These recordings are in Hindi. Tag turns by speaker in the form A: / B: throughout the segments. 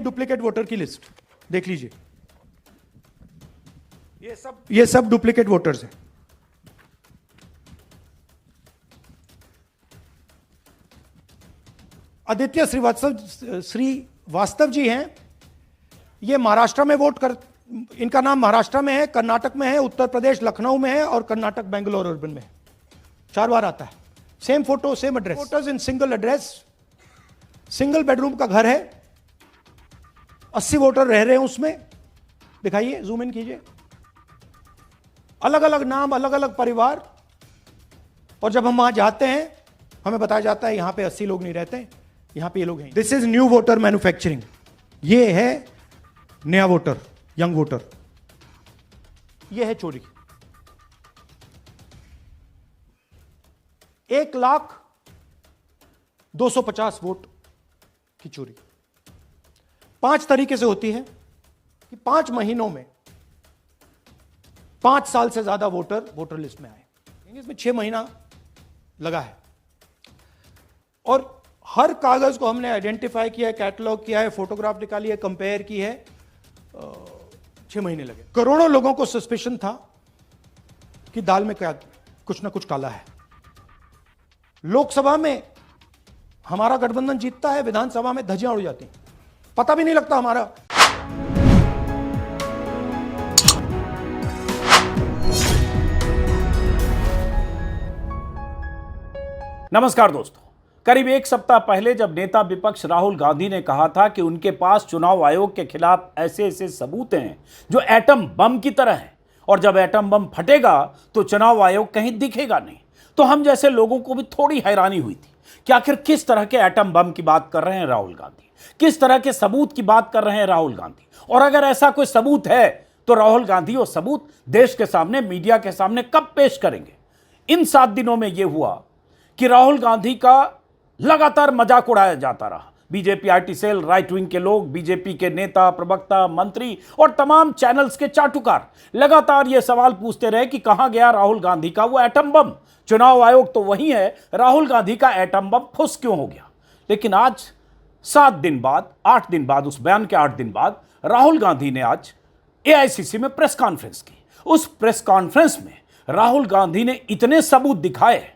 A: डुप्लीकेट वोटर की लिस्ट देख लीजिए, ये सब डुप्लीकेट वोटर्स हैं। आदित्य श्रीवास्तव जी हैं, ये महाराष्ट्र में वोट कर, इनका नाम महाराष्ट्र में है, कर्नाटक में है, उत्तर प्रदेश लखनऊ में है और कर्नाटक बेंगलोर अर्बन में है। 4 बार आता है, same photo same address, voters in single address, single bedroom का घर है, 80 वोटर रह रहे हैं उसमें। दिखाइए, जूम इन कीजिए, अलग अलग नाम, अलग अलग परिवार। और जब हम वहां जाते हैं हमें बताया जाता है यहां पे 80 लोग नहीं रहते, यहां पे ये लोग हैं। This is new voter manufacturing, ये है नया वोटर, यंग वोटर, ये है चोरी। 1,02,50 वोट की चोरी 5 तरीके से होती है कि 5 महीनों में 5 साल से ज्यादा वोटर लिस्ट में आए। इसमें 6 महीना लगा है और हर कागज को हमने आइडेंटिफाई किया है, कैटलॉग किया है, फोटोग्राफ निकाली है, कंपेयर की है। 6 महीने लगे। करोड़ों लोगों को सस्पिशन था कि दाल में क्या कुछ ना कुछ काला है। लोकसभा में हमारा गठबंधन जीतता है, विधानसभा में धज्जियां उड़ जाती, पता भी नहीं लगता हमारा।
B: नमस्कार दोस्तों, करीब 1 सप्ताह पहले जब नेता विपक्ष राहुल गांधी ने कहा था कि उनके पास चुनाव आयोग के खिलाफ ऐसे ऐसे सबूत हैं जो एटम बम की तरह हैं और जब एटम बम फटेगा तो चुनाव आयोग कहीं दिखेगा नहीं, तो हम जैसे लोगों को भी थोड़ी हैरानी हुई थी कि आखिर किस तरह के एटम बम की बात कर रहे हैं राहुल गांधी, किस तरह के सबूत की बात कर रहे हैं राहुल गांधी। और अगर ऐसा कोई सबूत है तो राहुल गांधी वो सबूत देश के सामने, मीडिया के सामने कब पेश करेंगे। इन 7 दिनों में यह हुआ कि राहुल गांधी का लगातार मजाक उड़ाया जाता रहा। BJP IT cell, right wing के लोग, बीजेपी के नेता, प्रवक्ता, मंत्री और तमाम चैनल्स के चाटुकार लगातार यह सवाल पूछते रहे कि कहां गया राहुल गांधी का वो एटम बम। चुनाव आयोग तो वही है, राहुल गांधी का एटम बम फुस क्यों हो गया। लेकिन आज 7 दिन बाद, 8 दिन बाद, उस बयान के 8 दिन बाद राहुल गांधी ने आज एआईसीसी में प्रेस कॉन्फ्रेंस की। उस प्रेस कॉन्फ्रेंस में राहुल गांधी ने इतने सबूत दिखाए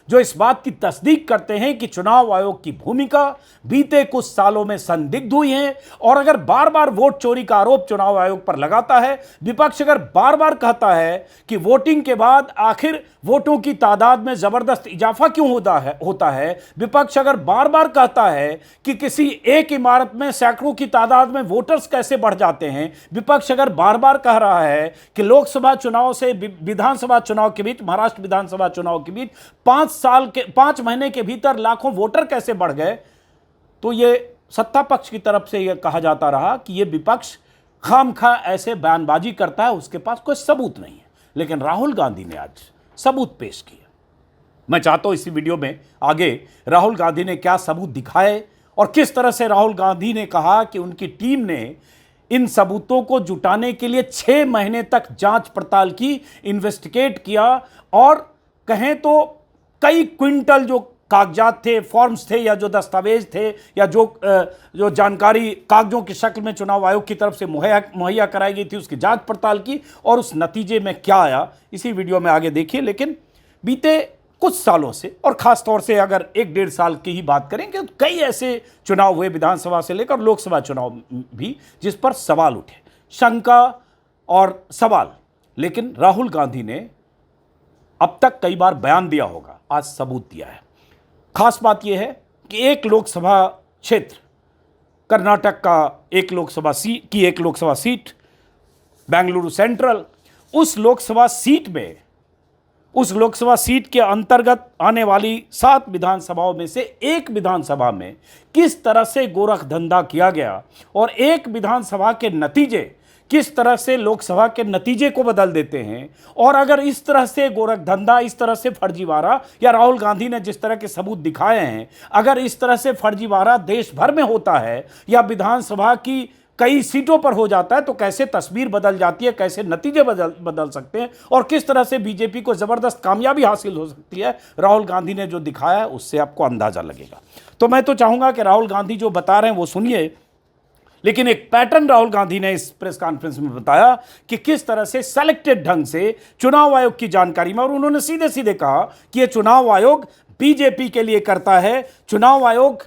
B: जो इस बात की तस्दीक करते हैं कि चुनाव आयोग की भूमिका बीते कुछ सालों में संदिग्ध हुई है। और अगर बार बार वोट चोरी का आरोप चुनाव आयोग पर लगाता है, विपक्ष अगर बार बार कहता है कि वोटिंग के बाद आखिर वोटों की तादाद में जबरदस्त इजाफा क्यों होता है, विपक्ष अगर बार बार कहता है कि किसी एक इमारत में सैकड़ों की तादाद में वोटर्स कैसे बढ़ जाते हैं, विपक्ष अगर बार बार कह रहा है कि लोकसभा चुनाव से विधानसभा चुनाव के बीच, महाराष्ट्र विधानसभा चुनाव के बीच 5 महीने के भीतर लाखों वोटर कैसे बढ़ गए, तो यह सत्ता पक्ष की तरफ से यह कहा जाता रहा कि यह विपक्ष खामखा ऐसे बयानबाजी करता है, उसके पास कोई सबूत नहीं है। लेकिन राहुल गांधी ने आज सबूत पेश किया। मैं चाहता हूं इसी वीडियो में आगे राहुल गांधी ने क्या सबूत दिखाए और किस तरह से राहुल गांधी ने कहा कि उनकी टीम ने इन सबूतों को जुटाने के लिए 6 महीने तक जांच पड़ताल की, इन्वेस्टिगेट किया और कहें तो कई क्विंटल जो कागजात थे, फॉर्म्स थे या जो दस्तावेज थे या जो जानकारी कागजों की शक्ल में चुनाव आयोग की तरफ से मुहैया कराई गई थी, उसकी जांच पड़ताल की और उस नतीजे में क्या आया इसी वीडियो में आगे देखिए। लेकिन बीते कुछ सालों से और खास तौर से अगर 1-1.5 साल की ही बात करेंगे तो कई ऐसे चुनाव हुए, विधानसभा से लेकर लोकसभा चुनाव भी, जिस पर सवाल उठे, शंका और सवाल। लेकिन राहुल गांधी ने अब तक कई बार बयान दिया होगा, आज सबूत दिया है। खास बात यह है कि एक लोकसभा क्षेत्र, कर्नाटक का एक लोकसभा सीट, बेंगलुरु सेंट्रल, उस लोकसभा सीट के अंतर्गत आने वाली 7 विधानसभाओं में से एक विधानसभा में किस तरह से गोरख धंधा किया गया और एक विधानसभा के नतीजे किस तरह से लोकसभा के नतीजे को बदल देते हैं। और अगर इस तरह से गोरख धंधा, इस तरह से फर्जीवाड़ा, या राहुल गांधी ने जिस तरह के सबूत दिखाए हैं, अगर इस तरह से फर्जीवाड़ा देश भर में होता है या विधानसभा की कई सीटों पर हो जाता है तो कैसे तस्वीर बदल जाती है, कैसे नतीजे बदल सकते हैं और किस तरह से बीजेपी को जबरदस्त कामयाबी हासिल हो सकती है, राहुल गांधी ने जो दिखाया है उससे आपको अंदाजा लगेगा। तो मैं तो चाहूंगा कि राहुल गांधी जो बता रहे हैं वो सुनिए, लेकिन एक पैटर्न राहुल गांधी ने इस प्रेस कॉन्फ्रेंस में बताया कि किस तरह से सेलेक्टेड ढंग से चुनाव आयोग की जानकारी में, और उन्होंने सीधे सीधे कहा कि यह चुनाव आयोग बीजेपी के लिए करता है। चुनाव आयोग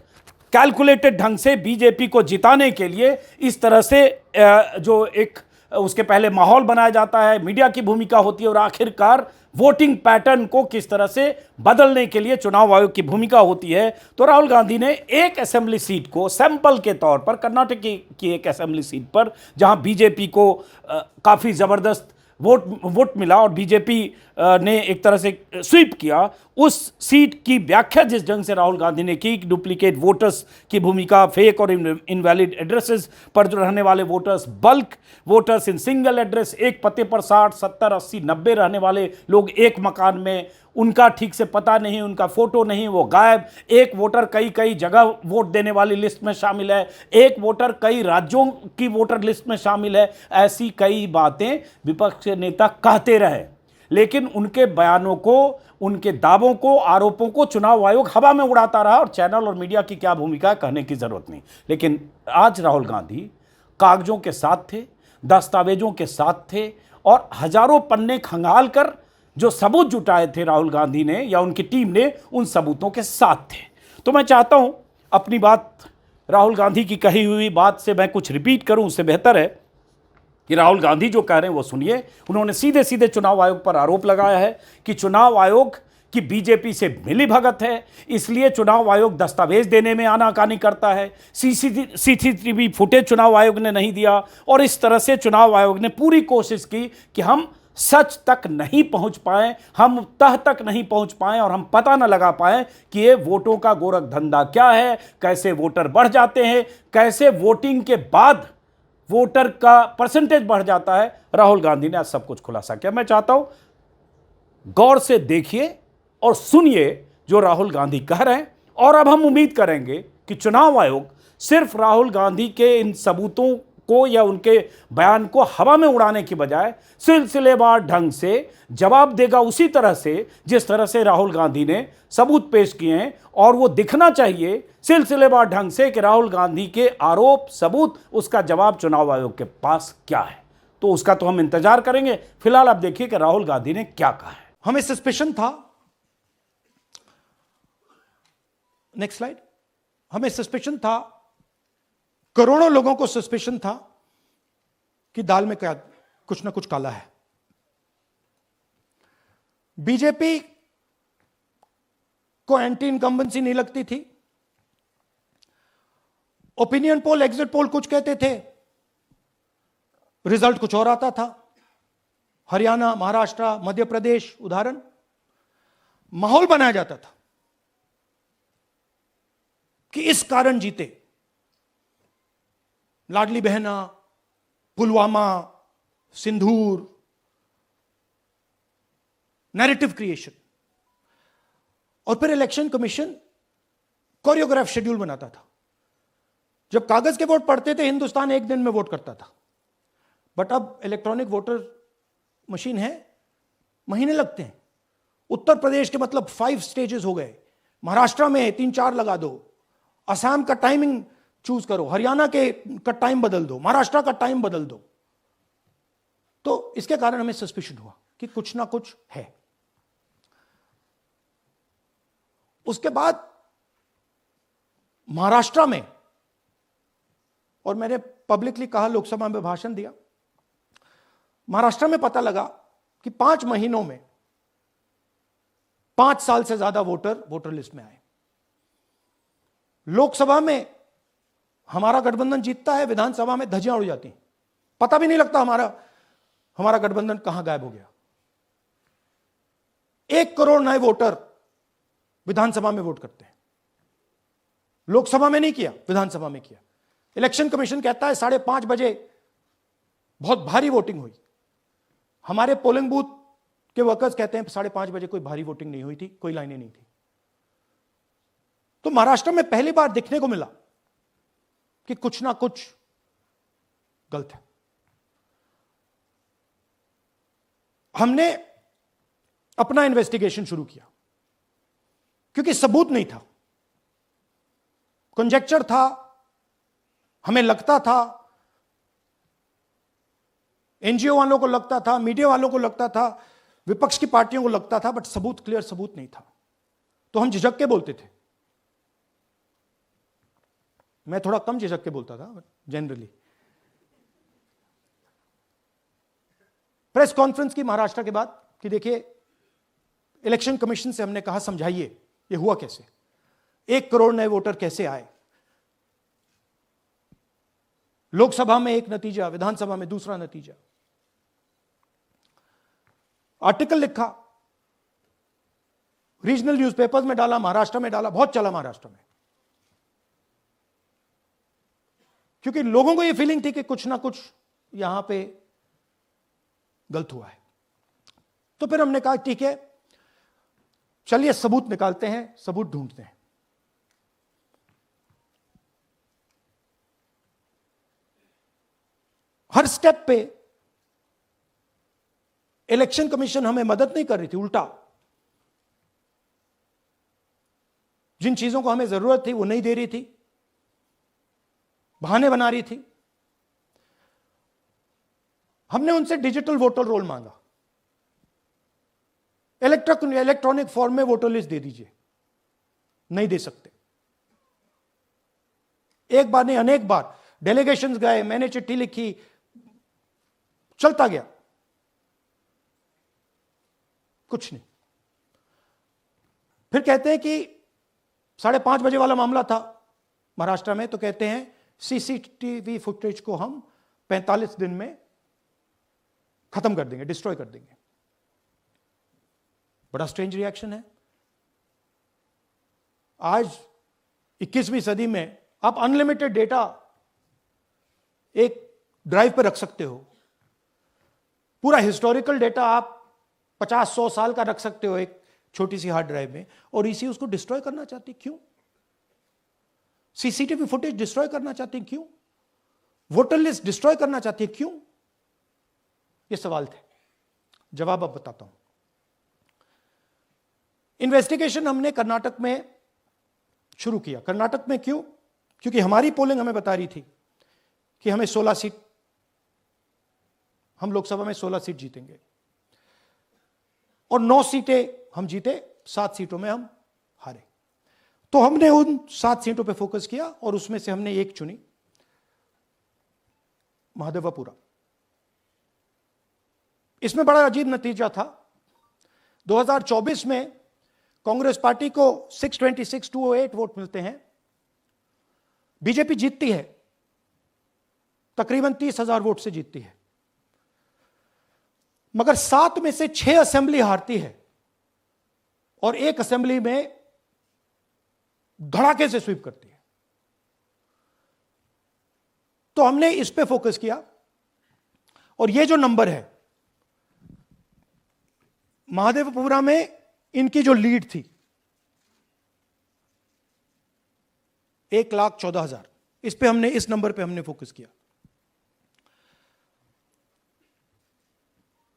B: कैलकुलेटेड ढंग से बीजेपी को जिताने के लिए इस तरह से जो एक उसके पहले माहौल बनाया जाता है, मीडिया की भूमिका होती है, और आखिरकार वोटिंग पैटर्न को किस तरह से बदलने के लिए चुनाव आयोग की भूमिका होती है। तो राहुल गांधी ने एक असेंबली सीट को सैंपल के तौर पर, कर्नाटक की एक असेंबली सीट पर जहां बीजेपी को काफी जबरदस्त वोट मिला और बीजेपी ने एक तरह से स्वीप किया, उस सीट की व्याख्या जिस ढंग से राहुल गांधी ने की, डुप्लीकेट वोटर्स की भूमिका, फेक और इनवैलिड एड्रेसेस पर जो रहने वाले voters, bulk voters in single address, एक पते पर 60, 70, 80, 90 रहने वाले लोग एक मकान में, उनका ठीक से पता नहीं, उनका फोटो नहीं, वो गायब, एक वोटर कई कई जगह वोट देने वाली लिस्ट में शामिल है, एक वोटर कई राज्यों की वोटर लिस्ट में शामिल है। ऐसी कई बातें विपक्ष के नेता कहते रहे, लेकिन उनके बयानों को, उनके दावों को, आरोपों को चुनाव आयोग हवा में उड़ाता रहा, और चैनल और मीडिया की क्या भूमिका है कहने की जरूरत नहीं। लेकिन आज राहुल गांधी कागजों के साथ थे, दस्तावेजों के साथ थे, और हजारों पन्ने खंगाल कर जो सबूत जुटाए थे राहुल गांधी ने या उनकी टीम ने, उन सबूतों के साथ थे। तो मैं चाहता हूं अपनी बात, राहुल गांधी की कही हुई बात से मैं कुछ रिपीट करूं, उससे बेहतर है कि राहुल गांधी जो कह रहे हैं वो सुनिए। उन्होंने सीधे सीधे चुनाव आयोग पर आरोप लगाया है कि चुनाव आयोग की बीजेपी से मिली भगत है, इसलिए चुनाव आयोग दस्तावेज देने में आनाकानी करता है, सीसीटीवी फुटेज चुनाव आयोग ने नहीं दिया, और इस तरह से चुनाव आयोग ने पूरी कोशिश की कि हम सच तक नहीं पहुंच पाए, हम तह तक नहीं पहुंच पाए, और हम पता न लगा पाए कि ये वोटों का गोरख धंधा क्या है, कैसे वोटर बढ़ जाते हैं, कैसे वोटिंग के बाद वोटर का परसेंटेज बढ़ जाता है। राहुल गांधी ने आज सब कुछ खुलासा किया। मैं चाहता हूं गौर से देखिए और सुनिए जो राहुल गांधी कह रहे हैं, और अब हम उम्मीद करेंगे कि चुनाव आयोग सिर्फ राहुल गांधी के इन सबूतों को या उनके बयान को हवा में उड़ाने की बजाय सिलसिलेवार ढंग से जवाब देगा, उसी तरह से जिस तरह से राहुल गांधी ने सबूत पेश किए हैं। और वो दिखना चाहिए सिलसिलेवार ढंग से कि राहुल गांधी के आरोप, सबूत, उसका जवाब चुनाव आयोग के पास क्या है। तो उसका तो हम इंतजार करेंगे। फिलहाल आप देखिए कि राहुल गांधी ने क्या कहा है।
A: हमें सस्पेशन था, नेक्स्ट स्लाइड, हमें सस्पेशन था, करोड़ों लोगों को सस्पेशन था कि दाल में क्या कुछ ना कुछ काला है। बीजेपी को एंटी इनकम्बेंसी नहीं लगती थी, ओपिनियन पोल, एग्जिट पोल कुछ कहते थे, रिजल्ट कुछ और आता था। हरियाणा, महाराष्ट्र, मध्य प्रदेश उदाहरण, माहौल बनाया जाता था कि इस कारण जीते। लाडली बहना, पुलवामा, सिंदूर, नैरेटिव क्रिएशन, और फिर इलेक्शन कमीशन कोरियोग्राफ शेड्यूल बनाता था। जब कागज के वोट पड़ते थे, हिंदुस्तान एक दिन में वोट करता था, बट अब इलेक्ट्रॉनिक वोटर मशीन है, महीने लगते हैं। उत्तर प्रदेश के मतलब 5 स्टेजेस हो गए, महाराष्ट्र में 3-4 लगा दो, असम का टाइमिंग चूज करो, हरियाणा के का टाइम बदल दो, महाराष्ट्र का टाइम बदल दो। तो इसके कारण हमें सस्पिशन हुआ कि कुछ ना कुछ है। उसके बाद महाराष्ट्र में, और मैंने पब्लिकली कहा, लोकसभा में भाषण दिया, महाराष्ट्र में पता लगा कि 5 महीनों में 5 साल से ज्यादा वोटर लिस्ट में आए। लोकसभा में हमारा गठबंधन जीतता है, विधानसभा में धज्जियां उड़ जाती हैं, पता भी नहीं लगता हमारा गठबंधन कहां गायब हो गया। 1 करोड़ नए वोटर विधानसभा में वोट करते हैं, लोकसभा में नहीं किया, विधानसभा में किया। इलेक्शन कमीशन कहता है 5:30 बजे बहुत भारी वोटिंग हुई। हमारे पोलिंग बूथ के वर्कर्स कहते हैं 5:30 बजे कोई भारी वोटिंग नहीं हुई थी, कोई लाइनें नहीं थी। तो महाराष्ट्र में पहली बार दिखने को मिला कि कुछ ना कुछ गलत है। हमने अपना इन्वेस्टिगेशन शुरू किया क्योंकि सबूत नहीं था, कंजेक्चर था, हमें लगता था, एनजीओ वालों को लगता था, मीडिया वालों को लगता था, विपक्ष की पार्टियों को लगता था, बट सबूत, क्लियर सबूत नहीं था, तो हम झिझक के बोलते थे। मैं थोड़ा कम झिझक के बोलता था जनरली। प्रेस कॉन्फ्रेंस की महाराष्ट्र के बाद कि देखिए, इलेक्शन कमीशन से हमने कहा समझाइए ये हुआ कैसे, 1 करोड़ नए वोटर कैसे आए, लोकसभा में एक नतीजा, विधानसभा में दूसरा नतीजा। आर्टिकल लिखा, रीजनल न्यूज़पेपर्स में डाला, महाराष्ट्र में डाला, बहुत चला महाराष्ट्र में, क्योंकि लोगों को यह फीलिंग थी कि कुछ ना कुछ यहां पे गलत हुआ है। तो फिर हमने कहा ठीक है, चलिए सबूत निकालते हैं, सबूत ढूंढते हैं। हर स्टेप पे इलेक्शन कमीशन हमें मदद नहीं कर रही थी, उल्टा जिन चीजों को हमें जरूरत थी वो नहीं दे रही थी, बहाने बना रही थी। हमने उनसे डिजिटल वोटर रोल मांगा, इलेक्ट्रॉनिक फॉर्म में वोटर लिस्ट दे दीजिए, नहीं दे सकते। एक बार नहीं, अनेक बार डेलीगेशंस गए, मैंने चिट्ठी लिखी, चलता गया, कुछ नहीं। फिर कहते हैं कि 5:30 बजे वाला मामला था महाराष्ट्र में, तो कहते हैं सीसीटीवी फुटेज को हम 45 दिन में खत्म कर देंगे, डिस्ट्रॉय कर देंगे। बड़ा स्ट्रेंज रिएक्शन है। आज 21वीं सदी में आप अनलिमिटेड डेटा एक ड्राइव पर रख सकते हो, पूरा हिस्टोरिकल डेटा आप 50-100 साल का रख सकते हो एक छोटी सी हार्ड ड्राइव में, और इसी उसको डिस्ट्रॉय करना चाहती, क्यों? सीसीटीवी फुटेज डिस्ट्रॉय करना चाहती, क्यों? वोटर लिस्ट डिस्ट्रॉय करना चाहती है, क्यों? ये सवाल थे, जवाब अब बताता हूं। इन्वेस्टिगेशन हमने कर्नाटक में शुरू किया। कर्नाटक में क्यों? क्योंकि हमारी पोलिंग हमें बता रही थी कि हमें 16 सीट, हम लोकसभा में 16 सीट जीतेंगे, और 9 सीटें हम जीते, 7 सीटों में हम हारे। तो हमने उन 7 सीटों पे फोकस किया, और उसमें से हमने एक चुनी, महादेवपुरा। इसमें बड़ा अजीब नतीजा था। 2024 में कांग्रेस पार्टी को 626-208 वोट मिलते हैं, बीजेपी जीतती है, तकरीबन 30,000 वोट से जीतती है, मगर 7 में से 6 असेंबली हारती है, और एक असेंबली में धड़ाके से स्वीप करती है। तो हमने इस पे फोकस किया, और ये जो नंबर है, महादेवपुरा में इनकी जो लीड थी 1,14,000, इस पे हमने, इस नंबर पे हमने फोकस किया।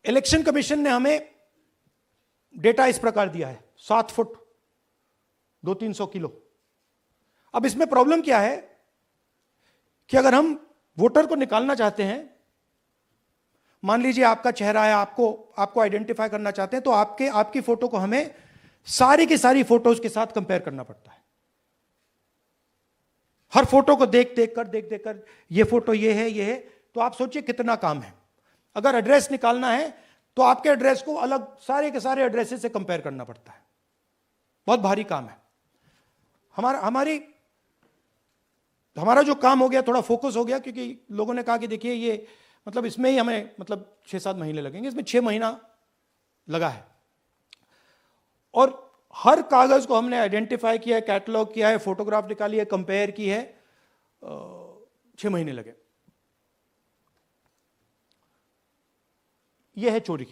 A: इलेक्शन कमीशन ने हमें डेटा इस प्रकार दिया है, 7 फुट 200-300 किलो। अब इसमें प्रॉब्लम क्या है कि अगर हम वोटर को निकालना चाहते हैं, मान लीजिए आपका चेहरा है, आपको आइडेंटिफाई करना चाहते हैं, तो आपकी फोटो को हमें सारी की सारी फोटोज के साथ कंपेयर करना पड़ता है। हर फोटो को देख देख कर ये फोटो ये है, तो आप सोचिए कितना काम है। अगर एड्रेस निकालना है तो आपके एड्रेस को अलग सारे के सारे एड्रेसेस से कंपेयर करना पड़ता है, बहुत भारी काम है। हमारा जो काम हो गया, थोड़ा फोकस हो गया, क्योंकि लोगों ने कहा कि देखिए ये मतलब इसमें ही हमें मतलब 6-7 महीने लगेंगे, इसमें 6 महीना लगा है, और हर कागज को हमने आइडेंटिफाई किया है, कैटलॉग किया है, फोटोग्राफ निकाली है, कंपेयर की है, 6 महीने लगे। यह है चोरी।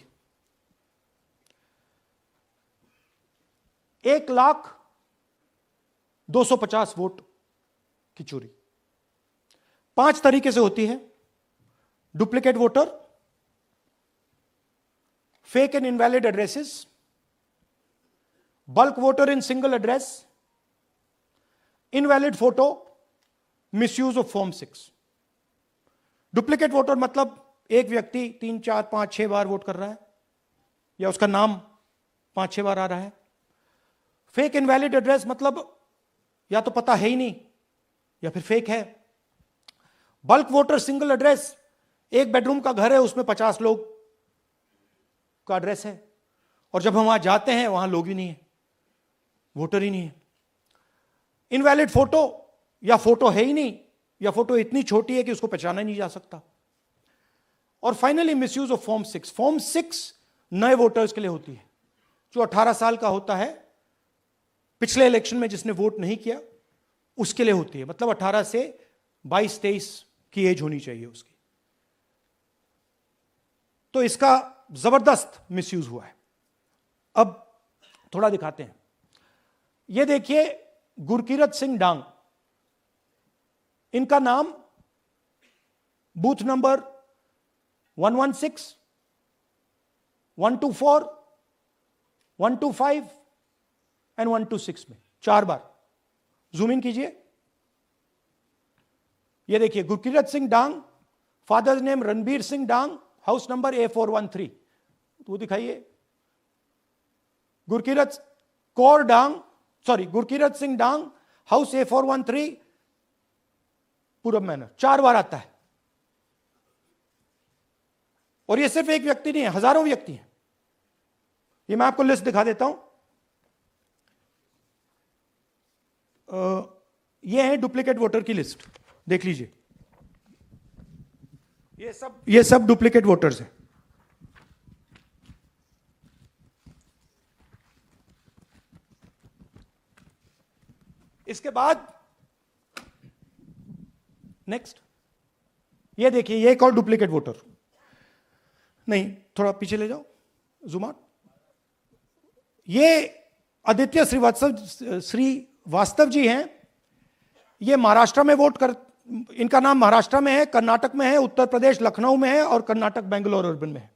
A: 1,02,50 वोट की चोरी 5 तरीके से होती है: duplicate voter, fake and invalid addresses, bulk voter in single address, invalid photo, misuse of form 6। Duplicate voter मतलब एक व्यक्ति 3, 4, 5, 6 बार वोट कर रहा है या उसका नाम 5, 6 बार आ रहा है। फेक इनवैलिड एड्रेस मतलब या तो पता है ही नहीं या फिर फेक है। बल्क वोटर सिंगल एड्रेस, एक बेडरूम का घर है, उसमें 50 लोग का एड्रेस है और जब हम वहां जाते हैं वहां लोग ही नहीं है, वोटर ही नहीं है। इनवैलिड फोटो, या फोटो है ही नहीं या फोटो इतनी छोटी है कि उसको पहचाना नहीं जा सकता। और finally misuse of form 6। Form 6 नए वोटर्स के लिए होती है, जो 18 साल का होता है, पिछले इलेक्शन में जिसने वोट नहीं किया उसके लिए होती है। मतलब 18 से 22-23 की एज होनी चाहिए उसकी। तो इसका जबरदस्त मिसयूज हुआ है। अब थोड़ा दिखाते हैं। यह देखिए गुरकीरत सिंह डांग, इनका नाम बूथ नंबर 116, 124, 125 एंड 126 में 4 बार। जूम इन कीजिए। यह देखिए गुरकीरत सिंह डांग, फादर्स नेम रणबीर सिंह डांग, हाउस नंबर A413। वो दिखाइए। गुरकीरत कौर डांग, सॉरी गुरकीरत सिंह डांग, हाउस A413, पूरब मैनर। 4 बार आता है। और ये सिर्फ एक व्यक्ति नहीं है, हजारों व्यक्ति हैं। ये मैं आपको लिस्ट दिखा देता हूं। ये है डुप्लीकेट वोटर की लिस्ट, देख लीजिए। ये सब डुप्लीकेट वोटर्स हैं। इसके बाद नेक्स्ट, ये देखिए, ये एक और डुप्लीकेट वोटर। नहीं, थोड़ा पीछे ले जाओ, जूम आउट। ये आदित्य श्रीवास्तव जी हैं। ये महाराष्ट्र में वोट कर, इनका नाम महाराष्ट्र में है, कर्नाटक में है, उत्तर प्रदेश लखनऊ में है और कर्नाटक बेंगलोर अर्बन में है।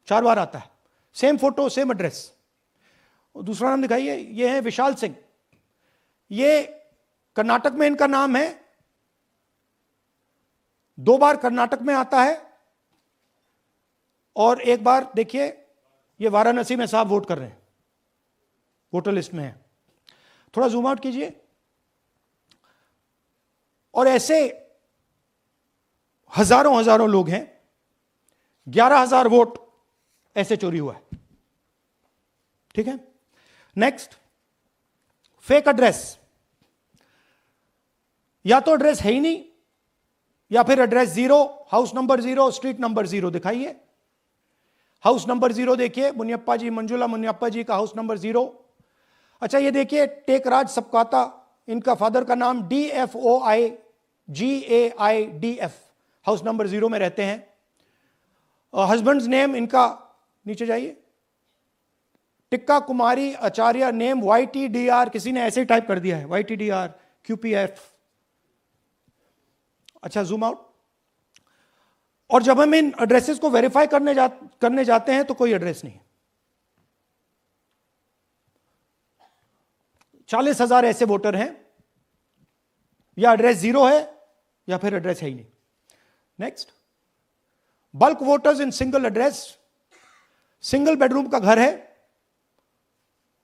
A: 4 बार आता है। Same photo, same address. दूसरा नाम दिखाइए। ये है विशाल सिंह। ये कर्नाटक में इनका नाम है, 2 बार कर्नाटक में आता है और 1 बार देखिए ये वाराणसी में साहब वोट कर रहे हैं, वोटर लिस्ट में है। थोड़ा जूम आउट कीजिए। और ऐसे हजारों लोग हैं। 11,000 वोट ऐसे चोरी हुआ है। ठीक है। Next, fake address. या तो एड्रेस है ही नहीं या फिर address 0, house number 0, street number 0। दिखाइए हाउस नंबर 0, देखिए मुनियप्पा जी, मंजुला मुनियप्पा जी का हाउस नंबर 0। अच्छा, ये देखिए टेकराज सबकाता, इनका फादर का नाम DFOIGAIDF, हाउस नंबर 0 में रहते हैं। हस्बैंड्स नेम इनका, नीचे जाइए, टिक्का कुमारी आचार्य, नेम YTDR, किसी ने ऐसे ही टाइप कर दिया है, YTDR QPF। अच्छा, जूम आउट। और जब हम इन एड्रेसेस को वेरीफाई करने जाते हैं तो कोई एड्रेस नहीं है। 40,000 ऐसे वोटर हैं, या एड्रेस 0 है या फिर एड्रेस है ही नहीं। Next, bulk voters in single address. Single bedroom का घर है,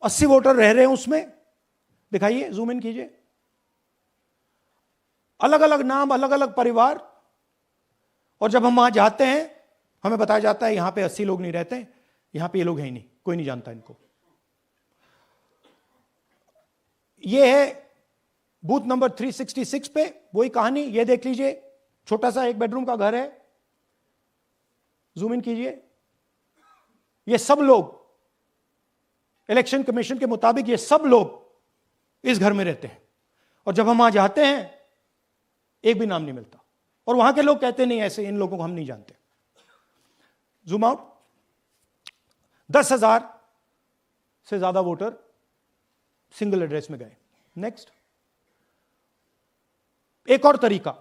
A: 80 वोटर रह रहे हैं उसमें। दिखाइए, जूम इन कीजिए। अलग अलग नाम, अलग अलग परिवार। और जब हम वहां जाते हैं हमें बताया जाता है यहां पे 80 लोग नहीं रहते, यहां पे ये लोग हैं ही नहीं, कोई नहीं जानता इनको। ये है बूथ नंबर 366 पे वही कहानी। ये देख लीजिए, छोटा सा 1 बेडरूम का घर है। जूम इन कीजिए। ये सब लोग, इलेक्शन कमीशन के मुताबिक ये सब लोग इस घर में रहते हैं। और जब हम वहां जाते हैं एक भी नाम नहीं मिलता, और वहां के लोग कहते नहीं, ऐसे इन लोगों को हम नहीं जानते। Zoom out. 10,000 से ज्यादा वोटर सिंगल एड्रेस में गए। नेक्स्ट, एक और तरीका,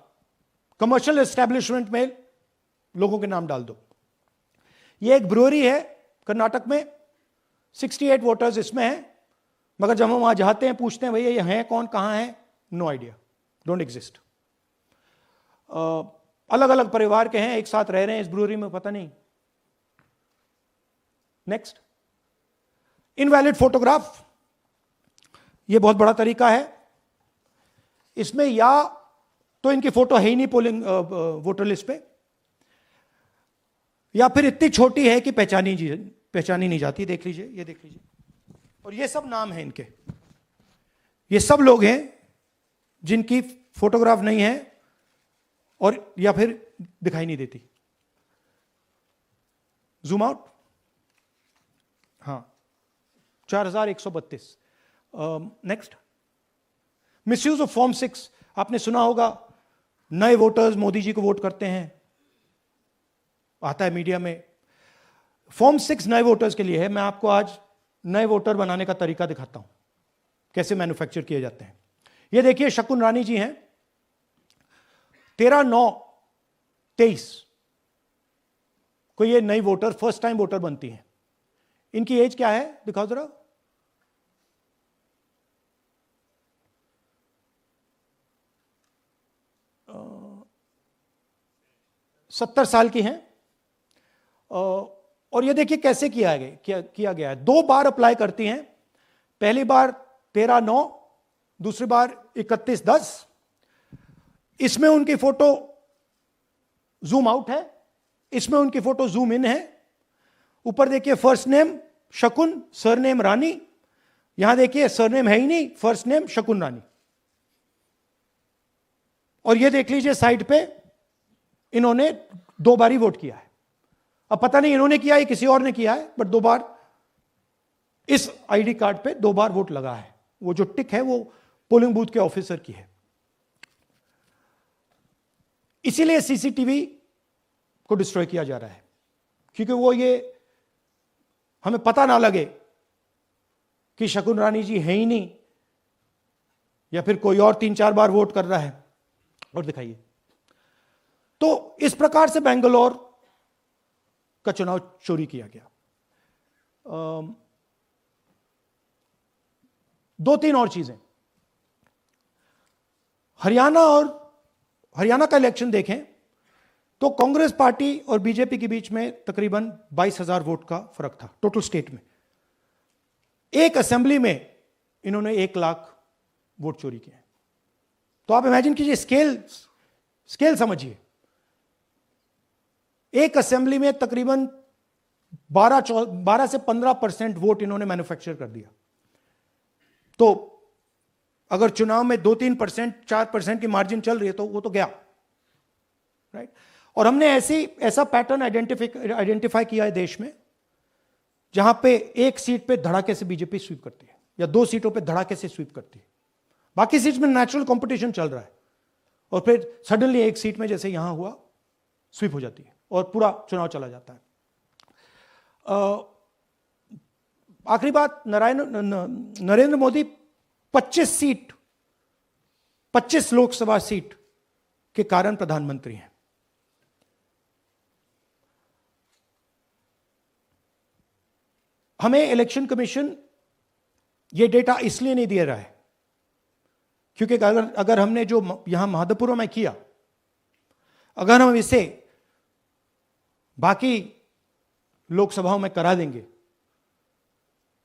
A: कमर्शियल एस्टेब्लिशमेंट में लोगों के नाम डाल दो। ये एक ब्रूअरी है कर्नाटक में, 68 वोटर्स इसमें हैं, मगर जब हम वहां जाते हैं पूछते हैं भैया ये हैं कौन, कहां है, नो आइडिया, डोंट एग्जिस्ट। अलग अलग परिवार के हैं, एक साथ रह रहे हैं इस ब्रूअरी में, पता नहीं। नेक्स्ट, इनवैलिड फोटोग्राफ, यह बहुत बड़ा तरीका है। इसमें या तो इनकी फोटो है ही नहीं पोलिंग वोटर लिस्ट पे, या फिर इतनी छोटी है कि पहचानी नहीं जाती। देख लीजिए, ये देख लीजिए, और ये सब नाम है इनके, ये सब लोग हैं जिनकी फोटोग्राफ नहीं है और या फिर दिखाई नहीं देती। जूम आउट, हाँ, 4132। नेक्स्ट, मिसयूज ऑफ फॉर्म 6, आपने सुना होगा, नए वोटर्स मोदी जी को वोट करते हैं, आता है मीडिया में। फॉर्म 6 नए वोटर्स के लिए है। मैं आपको आज नए वोटर बनाने का तरीका दिखाता हूं, कैसे मैन्युफैक्चर किए जाते हैं। ये देखिए, शकुन रानी जी हैं, 13/9/23 को ये नई वोटर, फर्स्ट टाइम वोटर बनती हैं। इनकी एज क्या है, दिखाओ जरा। 70 साल की हैं। और ये देखिए कैसे किया गया है। 2 बार अप्लाई करती हैं, पहली बार 13/9, दूसरी बार 31/10। इसमें उनकी फोटो जूम आउट है, इसमें उनकी फोटो जूम इन है। ऊपर देखिए फर्स्ट नेम शकुन, सरनेम रानी। यहां देखिए सरनेम है ही नहीं, फर्स्ट नेम शकुन रानी। और ये देख लीजिए साइड पे, इन्होंने 2 बार ही वोट किया है। अब पता नहीं इन्होंने किया है किसी और ने किया है, बट 2 बार इस आईडी कार्ड पे 2 बार वोट लगा है। वो जो टिक है वो पोलिंग बूथ के ऑफिसर की है। इसीलिए सीसीटीवी को डिस्ट्रॉय किया जा रहा है, क्योंकि वो ये हमें पता ना लगे कि शकुन रानी जी है ही नहीं, या फिर कोई और 3-4 बार वोट कर रहा है। और दिखाइए, तो इस प्रकार से बेंगलोर का चुनाव चोरी किया गया। 2-3 और चीजें। हरियाणा का इलेक्शन देखें तो कांग्रेस पार्टी और बीजेपी के बीच में तकरीबन 22,000 वोट का फर्क था टोटल स्टेट में। एक असेंबली में इन्होंने 1 लाख वोट चोरी किए। तो आप इमेजिन कीजिए, स्केल समझिए। एक असेंबली में तकरीबन 12 से 15% वोट इन्होंने मैन्युफैक्चर कर दिया। तो अगर चुनाव में 2-3%, 4% की मार्जिन चल रही है तो वो तो गया, राइट। और हमने ऐसा पैटर्न आइडेंटिफाई किया है देश में, जहां पे एक सीट पे धड़ाके से बीजेपी स्वीप करती है, या 2 सीटों पे धड़ाके से स्वीप करती है। बाकी सीट में नेचुरल कंपटीशन चल रहा है, और फिर सडनली एक सीट में जैसे यहां हुआ स्वीप हो जाती है और पूरा चुनाव चला जाता है। आखिरी बात, नरेंद्र मोदी 25 लोकसभा सीट के कारण प्रधानमंत्री हैं। हमें इलेक्शन कमीशन ये डेटा इसलिए नहीं दे रहा है क्योंकि अगर हमने जो यहां माधोपुर में किया, अगर हम इसे बाकी लोकसभाओं में करा देंगे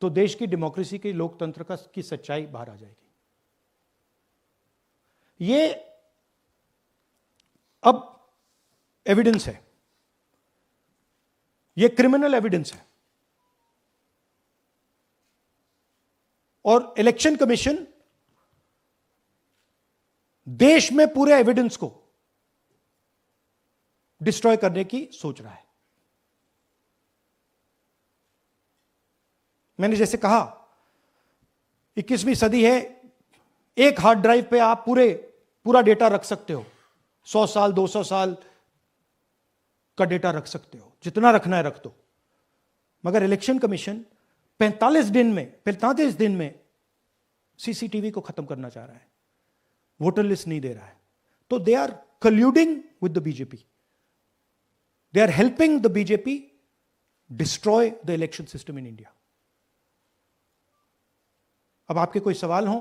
A: तो देश की डेमोक्रेसी की, लोकतंत्र की सच्चाई बाहर आ जाएगी। ये अब एविडेंस है, ये क्रिमिनल एविडेंस है। और इलेक्शन कमीशन देश में पूरे एविडेंस को डिस्ट्रॉय करने की सोच रहा है। मैंने जैसे कहा, 21वीं सदी है, एक हार्ड ड्राइव पे आप पूरा डेटा रख सकते हो। 100 साल 200 साल का डेटा रख सकते हो, जितना रखना है रख दो। मगर इलेक्शन कमीशन 45 दिन में सीसीटीवी को खत्म करना चाह रहा है, वोटर लिस्ट नहीं दे रहा है। तो they are colluding with the BJP, they are helping the BJP destroy the election system in India. अब आपके कोई सवाल हो?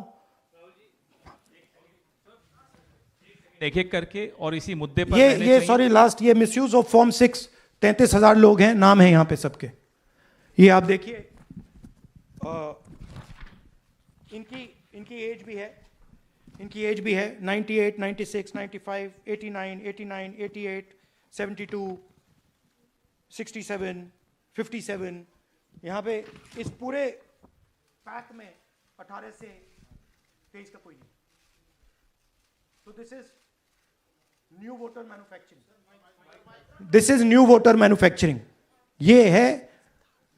C: एक एक करके और इसी मुद्दे पर
A: ये सॉरी लास्ट, ये मिसयूज ऑफ फॉर्म 6, 33,000 लोग हैं, नाम है यहां पे सबके, ये आप देखिए। इनकी एज भी है, 98, 96, 95, 89, 88, 72, 67, 57। यहां पे इस पूरे पैक में 18 से 23 का कोई नहीं। तो this is new voter manufacturing, ये है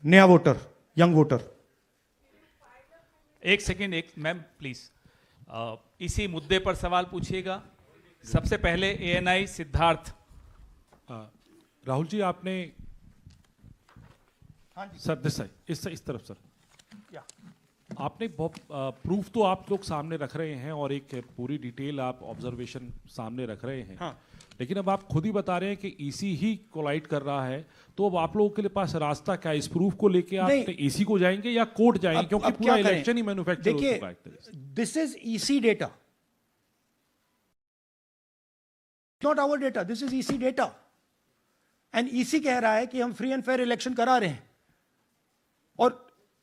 A: नया वोटर, यंग वोटर।
C: एक सेकेंड, एक मैम प्लीज, इसी मुद्दे पर सवाल पूछिएगा। सबसे पहले एएनआई सिद्धार्थ।
D: राहुल जी, आपने
A: हाँ जी
D: सर दिस इस तरफ सर,
A: या
D: आपने बहुत प्रूफ तो आप लोग सामने रख रहे हैं और एक पूरी डिटेल आप ऑब्जर्वेशन सामने रख रहे हैं।
A: हाँ।
D: लेकिन अब आप खुद ही बता रहे हैं कि ईसी ही कोलाइड कर रहा है, तो अब आप लोगों के लिए पास रास्ता क्या है? इस प्रूफ को लेके आप ईसी को जाएंगे या कोर्ट जाएंगे? क्योंकि पूरा इलेक्शन ही मैन्युफैक्चर हो चुका है।
A: देखिए, this is EC data, not our data, this is EC data. And EC कह रहा है कि हम फ्री एंड फेयर इलेक्शन करा रहे हैं, और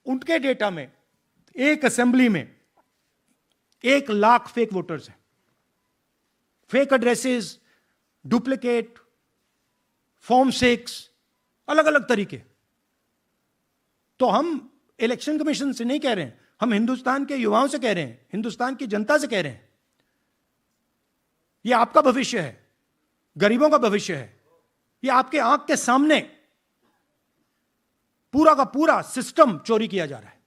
A: उनके डेटा में एक असेंबली में 1 लाख फेक वोटर्स हैं, फेक एड्रेसेस, डुप्लीकेट फॉर्म 6, अलग अलग तरीके। तो हम इलेक्शन कमीशन से नहीं कह रहे हैं, हम हिंदुस्तान के युवाओं से कह रहे हैं, हिंदुस्तान की जनता से कह रहे हैं, यह आपका भविष्य है, गरीबों का भविष्य है, यह आपके आंख के सामने पूरा का पूरा सिस्टम चोरी किया जा रहा है।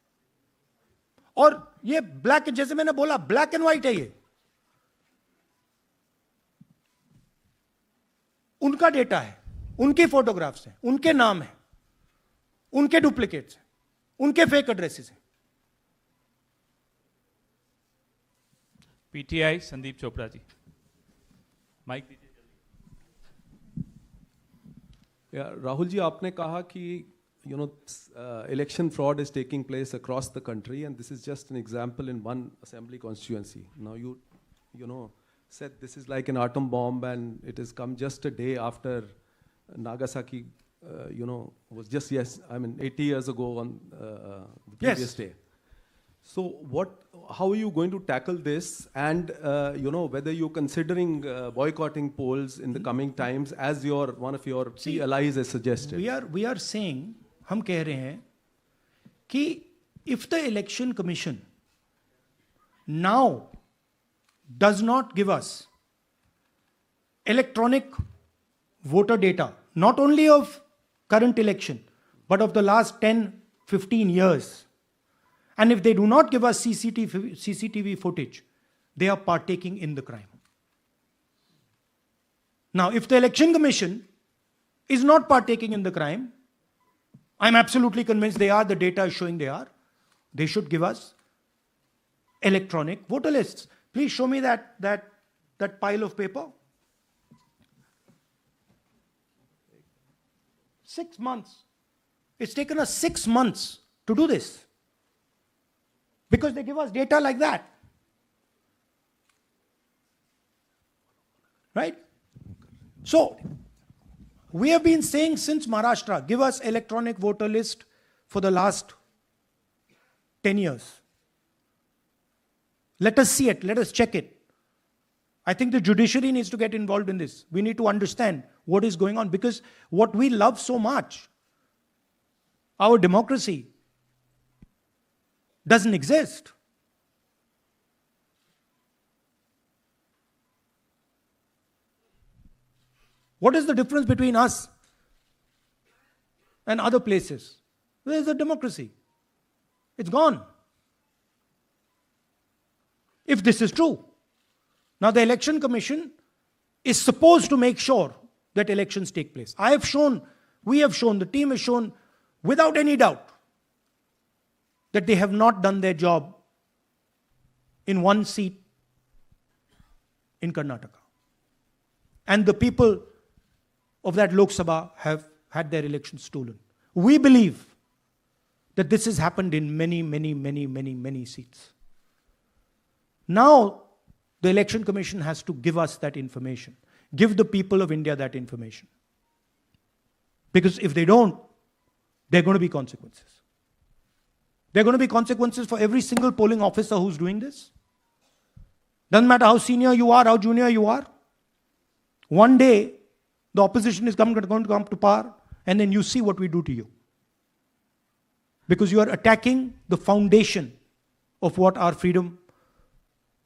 A: और ये ब्लैक, जैसे मैंने बोला, ब्लैक एंड व्हाइट है, ये उनका डेटा है, उनकी फोटोग्राफ्स हैं, उनके नाम हैं, उनके डुप्लीकेट्स हैं, उनके फेक एड्रेसेस हैं।
C: पीटीआई संदीप चोपड़ा जी, माइक दीजिए जल्दी।
E: राहुल जी, आपने कहा कि election fraud is taking place across the country, and this is just an example in one assembly constituency. Now you said this is like an atom bomb, and it has come just a day after Nagasaki, was just 80 years ago on the previous day. So how are you going to tackle this, and whether you're considering boycotting polls in the coming times, as one of your key allies has suggested?
A: We are saying, हम कह रहे हैं कि if the election commission now does not give us electronic voter data, not only of current election, but of the last 10, 15 years, and if they do not give us CCTV footage, they are partaking in the crime. Now, if the election commission is not partaking in the crime, I'm absolutely convinced they are, the data is showing they are, they should give us electronic voter lists. Please show me that pile of paper. 6 months. It's taken us 6 months to do this, because they give us data like that. Right? So, we have been saying since Maharashtra, give us electronic voter list for the last 10 years. Let us see it, let us check it. I think the judiciary needs to get involved in this. We need to understand what is going on, because what we love so much, our democracy, doesn't exist. What is the difference between us and other places? Where is the democracy? It's gone. If this is true. Now the election commission is supposed to make sure that elections take place. We have shown, the team has shown without any doubt that they have not done their job in one seat in Karnataka. And the people of that Lok Sabha have had their elections stolen. We believe that this has happened in many seats. Now, The Election Commission has to give us that information. Give the people of India that information. Because if they don't, there are going to be consequences. There are going to be consequences for every single polling officer who's doing this. Doesn't matter how senior you are, how junior you are. One day, the opposition is going to come to power, and then you see what we do to you. Because you are attacking the foundation of what our freedom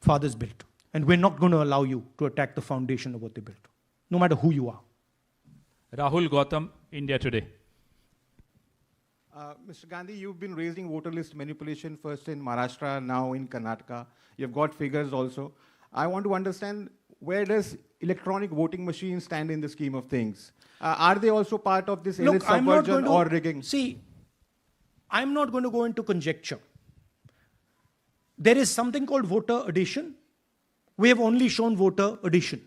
A: fathers built. And we're not going to allow you to attack the foundation of what they built, no matter who you are.
C: Rahul Gautam, India Today.
F: Mr. Gandhi, you've been raising voter list manipulation first in Maharashtra, now in Karnataka. You've got figures also. I want to understand, where does electronic voting machines stand in the scheme of things? Are they also part of this elite subversion or rigging?
A: See, I'm not going to go into conjecture. There is something called voter addition. We have only shown voter addition.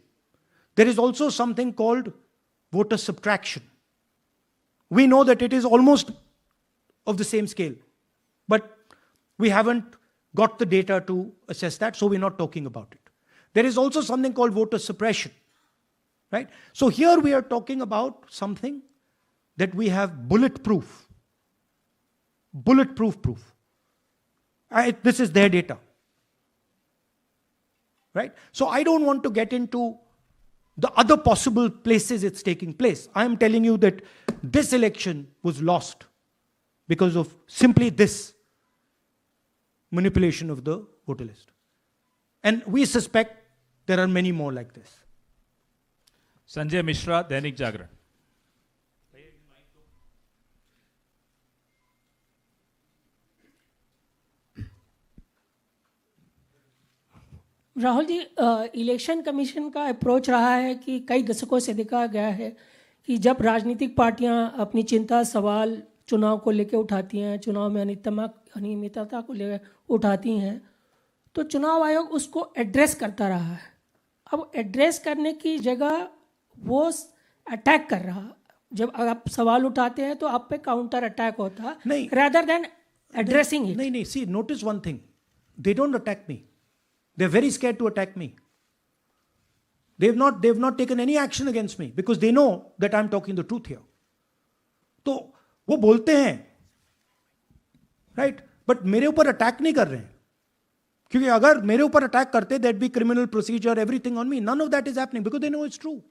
A: There is also something called voter subtraction. We know that it is almost of the same scale, but we haven't got the data to assess that, so we're not talking about it. There is also something called voter suppression, right? So here we are talking about something that we have bulletproof proof. This is their data, right? So I don't want to get into the other possible places it's taking place. I am telling you that this election was lost because of simply this manipulation of the voter list. And we suspect there are many more like this.
C: Sanjay Mishra, Dainik Jagran.
G: Rahul ji, election commission का अप्रोच रहा है कि कई दशकों से देखा गया है कि जब राजनीतिक पार्टियां अपनी चिंता सवाल चुनाव को लेकर उठाती हैं, चुनाव में अनियमितता को लेकर उठाती हैं, तो चुनाव आयोग उसको एड्रेस करता रहा है। अब एड्रेस करने की जगह वो अटैक कर रहा। जब आप सवाल उठाते हैं तो आप पे काउंटर अटैक होता है, rather than addressing it.
A: नहीं, see, notice one thing. They don't attack me. They're very scared to attack me. They've not taken any action against me because they know that I'm talking the truth here. तो वो बोलते हैं, right? But मेरे ऊपर अटैक नहीं कर रहे हैं, क्योंकि अगर मेरे ऊपर अटैक करते, there'd be criminal procedure, everything on me. None of that is happening because they know it's true.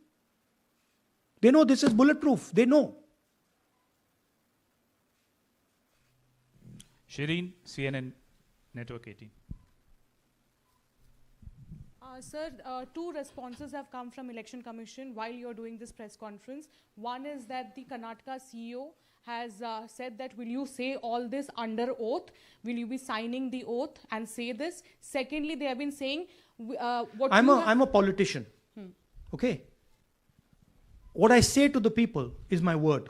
A: They know this is bulletproof. They know.
C: Shireen, CNN Network 18.
H: Sir, two responses have come from Election Commission while you're doing this press conference. One is that the Karnataka CEO has said that, will you say all this under oath? Will you be signing the oath and say this? Secondly, they have been saying
A: I'm a politician. Okay? What I say to the people is my word.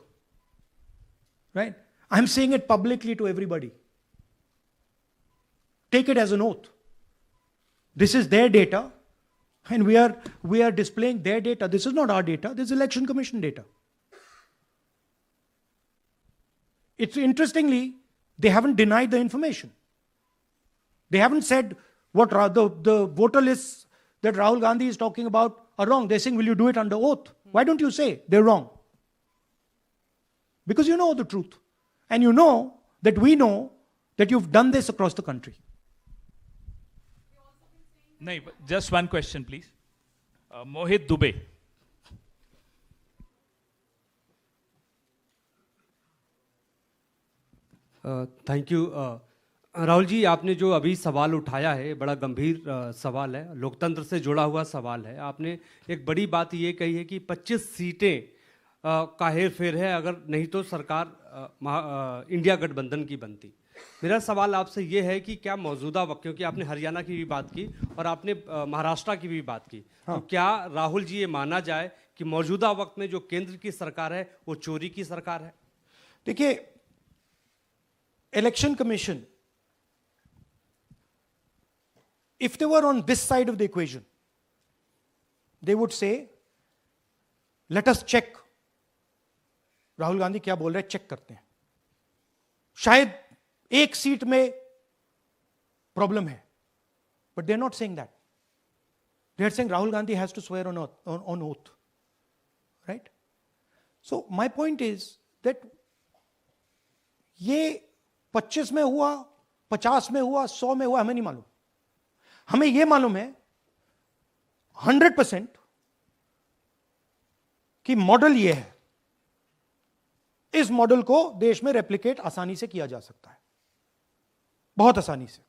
A: Right? I'm saying it publicly to everybody. Take it as an oath. This is their data, and we are displaying their data. This is not our data. This is Election Commission data. It's interestingly, they haven't denied the information. They haven't said what the voter lists that Rahul Gandhi is talking about are wrong. They're saying, will you do it under oath? Why don't you say they're wrong? Because you know the truth. And you know that we know that you've done this across the country.
C: No, just one question, please. Mohit Dubey.
I: Thank you. Rahul ji, आपने जो अभी सवाल उठाया है बड़ा गंभीर सवाल है, लोकतंत्र से जुड़ा हुआ सवाल है। आपने एक बड़ी बात ये कही है कि 25 सीटें का हेर फेर है, अगर नहीं तो सरकार इंडिया गठबंधन की बनती। मेरा सवाल आपसे ये है कि क्या मौजूदा वक्त, क्योंकि आपने हरियाणा की भी बात की और आपने महाराष्ट्र की भी बात की, तो क्या राहुल जी ये माना जाए कि मौजूदा वक्त में जो केंद्र की सरकार है वो चोरी की सरकार है?
A: देखिए, Election Commission, if they were on this side of the equation, they would say, let us check. Rahul Gandhi क्या बोल रहे हैं, चेक करते हैं। शायद एक सीट में प्रॉब्लम है, but they're not saying that. They are saying Rahul Gandhi has to swear on oath. Right? So my point is that ये 25 में हुआ, 50 में हुआ, 100 में हुआ, हमें नहीं मालूम. हमें ये मालूम है 100% कि मॉडल ये है. इस मॉडल को देश में रेप्लिकेट आसानी से किया जा सकता है, बहुत आसानी से.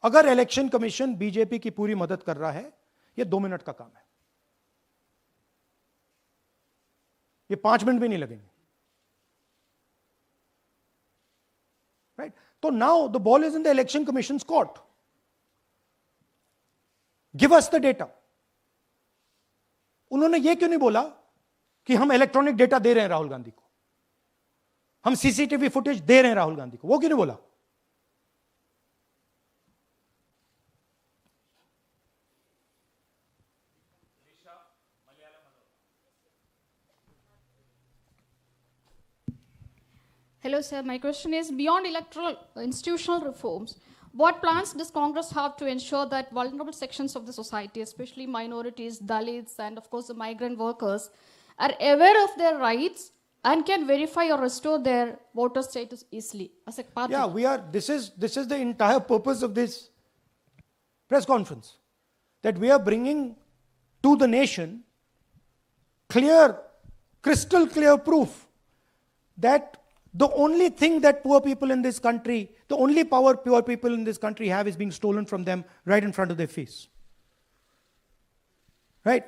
A: अगर इलेक्शन कमीशन बीजेपी की पूरी मदद कर रहा है, यह 2 मिनट का काम है. ये 5 मिनट भी नहीं लगेंगे. राइट? तो now the ball is in the election commissions court. Give us the data. उन्होंने ये क्यों नहीं बोला कि हम इलेक्ट्रॉनिक डेटा दे रहे हैं राहुल गांधी को, हम सीसीटीवी फुटेज दे रहे हैं राहुल गांधी को? वो क्यों नहीं बोला?
J: Hello, sir. My question is, beyond electoral institutional reforms, what plans does Congress have to ensure that vulnerable sections of the society, especially minorities, Dalits, and of course the migrant workers, are aware of their rights and can verify or restore their voter status easily as a party?
A: Yeah, this is the entire purpose of this press conference, that we are bringing to the nation crystal clear proof that the only thing that poor people in this country, the only power poor people in this country have is being stolen from them right in front of their face. Right?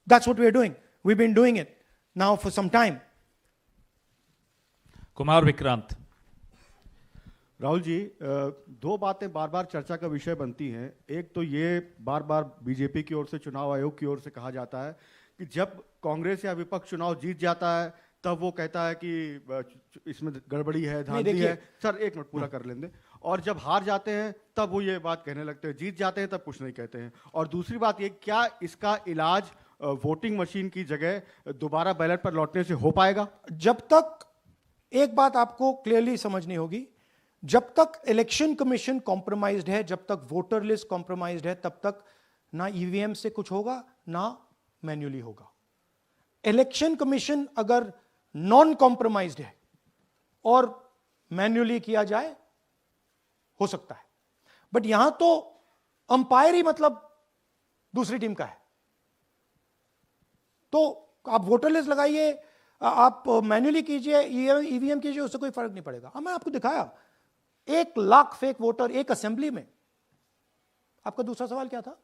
A: That's what we're doing. We've been doing it now for some time.
C: Kumar Vikrant.
F: Rahul ji, दो बातें बार बार चर्चा का विषय बनती हैं. एक तो ये बार बार बीजेपी की ओर से, चुनाव आयोग की ओर से कहा जाता है कि जब कांग्रेस या विपक्ष चुनाव जीत जाता है तब वो कहता है कि इसमें गड़बड़ी है, धांधली है. सर एक मिनट पूरा कर लेंगे. और जब हार जाते हैं तब वो ये बात कहने लगते हैं, जीत जाते हैं तब कुछ नहीं कहते हैं. और दूसरी बात ये, क्या इसका इलाज वोटिंग मशीन की जगह दोबारा बैलेट पर लौटने से हो पाएगा?
A: जब तक, एक बात आपको क्लियरली समझनी होगी, जब तक इलेक्शन कमीशन कॉम्प्रोमाइज्ड है, जब तक वोटर लिस्ट कॉम्प्रोमाइज्ड है, तब तक ना ईवीएम से कुछ होगा ना मैन्युअली होगा. इलेक्शन कमीशन अगर नॉन कॉम्प्रोमाइज्ड है और मैन्युअली किया जाए, हो सकता है. बट यहां तो अंपायर ही मतलब दूसरी टीम का है. तो आप वोटर लिस्ट लगाइए, आप मैन्युअली कीजिए, ईवीएम कीजिए, उससे कोई फर्क नहीं पड़ेगा. मैं आपको दिखाया 1 लाख फेक वोटर एक असेंबली में. आपका दूसरा सवाल क्या था?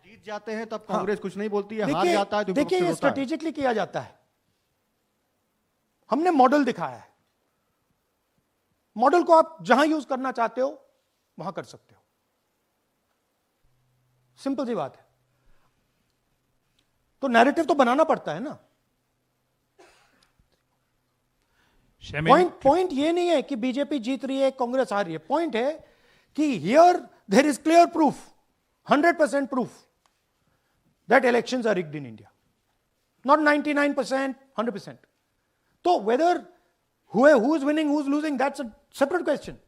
F: जीत जाते हैं तब कांग्रेस कुछ नहीं बोलती है, हार जाता है तो
A: देखिए, ये स्ट्रेटेजिकली किया जाता है. हमने मॉडल दिखाया है. मॉडल को आप जहां यूज करना चाहते हो वहां कर सकते हो. सिंपल सी बात है. तो नैरेटिव तो बनाना पड़ता है ना. पॉइंट ये नहीं है कि बीजेपी जीत रही है, कांग्रेस हार रही है. पॉइंट है कि here there is clear proof, 100% proof that elections are rigged in India. Not 99%, 100%. So whether who's winning, who's losing, that's a separate question.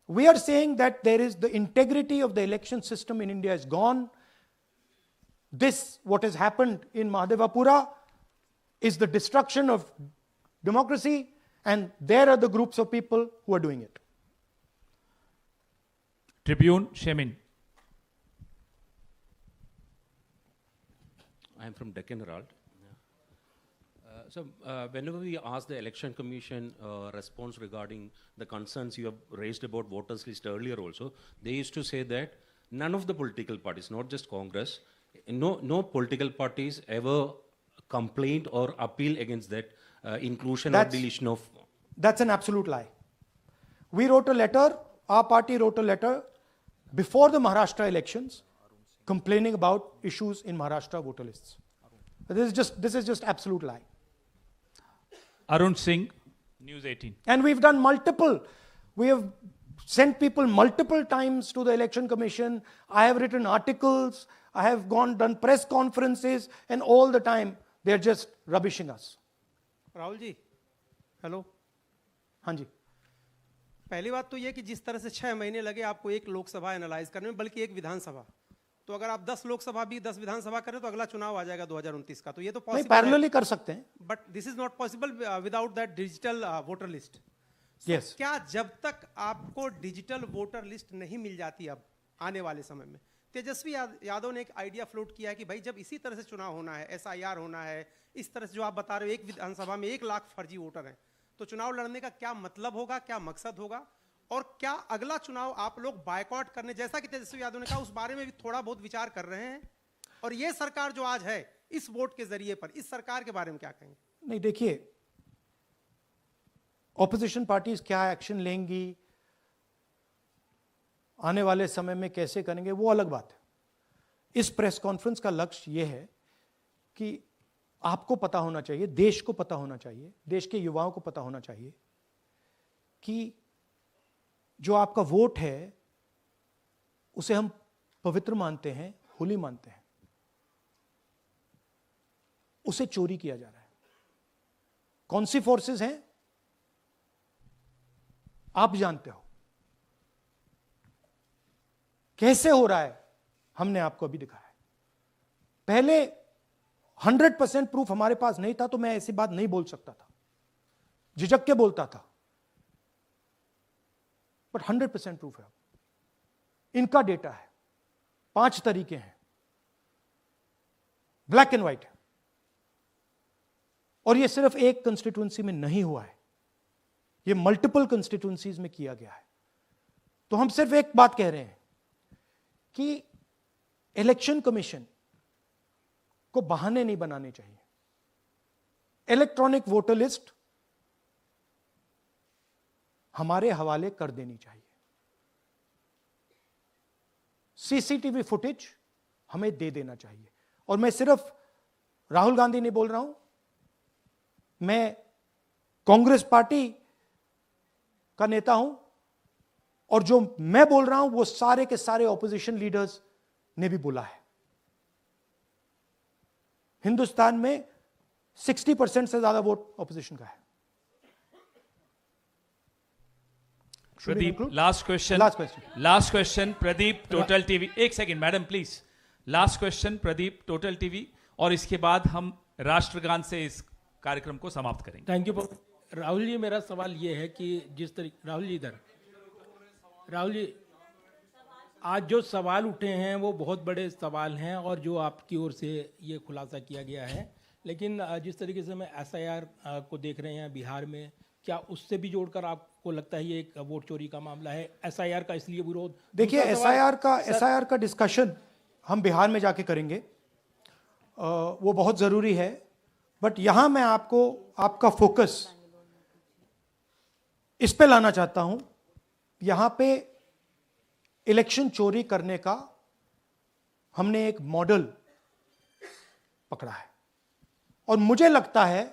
A: We are saying that there is the integrity of the election system in India is gone. This, what has happened in Mahadevapura, is the destruction of democracy, and there are the groups of people who are doing it.
C: Tribune, Shemin.
K: I am from Deccan Herald. So whenever we ask the Election Commission response regarding the concerns you have raised about voters list earlier also, they used to say that none of the political parties, not just Congress, no political parties ever complained or appealed against that inclusion or deletion of...
A: That's an absolute lie. We wrote a letter, our party wrote a letter before the Maharashtra elections complaining about issues in Maharashtra voter lists. This is just absolute lie.
C: Arun Singh, News 18.
A: And we've done we have sent people multiple times to the election commission. I have written articles, I have done press conferences, and all the time they're just rubbishing us.
L: Rahul ji, hello.
A: हाँ जी.
L: पहली बात तो ये कि जिस तरह से 6 महीने लगे आपको एक लोकसभा एनालाइज करने में, बल्कि एक विधानसभा, तो अगर आप 10 लोकसभा भी 10 विधानसभा करें तो अगला चुनाव आ जाएगा 2029 का, तो ये तो पॉसिबल
A: पैरेलली कर सकते हैं,
L: but this is not possible without that digital voter list.
A: Yes.
L: क्या जब तक आपको डिजिटल वोटर लिस्ट नहीं मिल जाती अब आने वाले समय में, तेजस्वी यादव ने एक आइडिया फ्लोट किया है कि भाई जब इसी तरह से चुनाव होना है, SIR होना है, इस तरह से जो आप बता रहे हो एक विधानसभा में 1 लाख फर्जी वोटर हैं, तो चुनाव लड़ने का क्या मतलब होगा, क्या मकसद होगा, और क्या अगला चुनाव आप लोग बायकॉट करने, जैसा कि तेजस्वी यादव ने कहा, उस बारे में भी थोड़ा बहुत विचार कर रहे हैं? और ये सरकार जो आज है इस वोट के जरिए पर, इस सरकार के बारे में क्या कहेंगे?
A: नहीं, देखिए, ऑपोजिशन पार्टीज क्या एक्शन लेंगी, आने वाले समय में कैसे करेंगे, वो अलग बात है। इस प्रेस कॉन्फ्रेंस का लक्ष्य यह है कि आपको पता होना चाहिए, देश को पता होना चाहिए, देश के युवाओं को पता होना चाहिए कि जो आपका वोट है उसे हम पवित्र मानते हैं, होली मानते हैं, उसे चोरी किया जा रहा है। कौन सी फोर्सेस हैं आप जानते हो, कैसे हो रहा है हमने आपको अभी दिखाया है। पहले 100% प्रूफ हमारे पास नहीं था तो मैं ऐसी बात नहीं बोल सकता था, झिझक के बोलता था, बट 100% प्रूफ है। इनका डेटा है, 5 तरीके हैं, ब्लैक एंड व्हाइट है, और यह सिर्फ एक कंस्टिट्यूएंसी में नहीं हुआ है, यह मल्टीपल कंस्टिट्यूएंसीज में किया गया है। तो हम सिर्फ एक बात कह रहे हैं कि इलेक्शन कमीशन को बहाने नहीं बनाने चाहिए। इलेक्ट्रॉनिक वोटर लिस्ट हमारे हवाले कर देनी चाहिए। सीसीटीवी फुटेज हमें दे देना चाहिए। और मैं सिर्फ राहुल गांधी नहीं बोल रहा हूं, मैं कांग्रेस पार्टी का नेता हूं, और जो मैं बोल रहा हूं वो सारे के सारे ऑपोजिशन लीडर्स ने भी बोला है। हिंदुस्तान में 60% से ज्यादा वोट ऑपोजिशन का है।
C: Pradeep, last question Pradeep, total TV. एक second madam please, last question Pradeep, total TV, और इसके बाद हम राष्ट्रगान से इस कार्यक्रम को समाप्त करेंगे।
M: थैंक यू राहुल जी। मेरा सवाल ये है कि जिस तरीके राहुल जी आज जो सवाल उठे हैं वो बहुत बड़े सवाल हैं, और जो आपकी ओर से ये खुलासा किया गया है, लेकिन जिस तरीके से मैं SIR को देख रहे हैं बिहार में, क्या उससे भी जोड़कर आपको लगता है ये एक वोट चोरी का मामला है? SIR का इसलिए विरोध,
A: देखिए SIR का डिस्कशन हम बिहार में जाके करेंगे, वो बहुत जरूरी है, बट यहां मैं आपको आपका फोकस इस पे लाना चाहता हूं। यहां पे इलेक्शन चोरी करने का हमने एक मॉडल पकड़ा है, और मुझे लगता है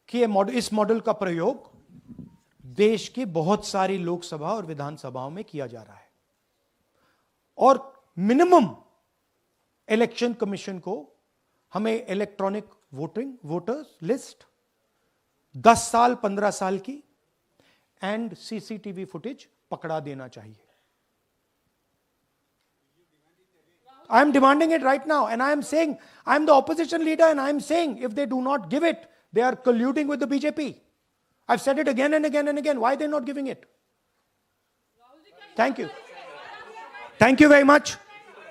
A: कि इस मॉडल का प्रयोग देश की बहुत सारी लोकसभा और विधानसभाओं में किया जा रहा है। और मिनिमम इलेक्शन कमीशन को हमें इलेक्ट्रॉनिक वोटर्स लिस्ट 10 साल 15 साल की एंड सीसीटीवी फुटेज पकड़ा देना चाहिए। I am demanding it right now, and I am saying, I am the opposition leader, and I am saying, if they do not give it, they are colluding with the BJP. I've said it again and again and again. Why are they not giving it? Thank you. Thank you very much.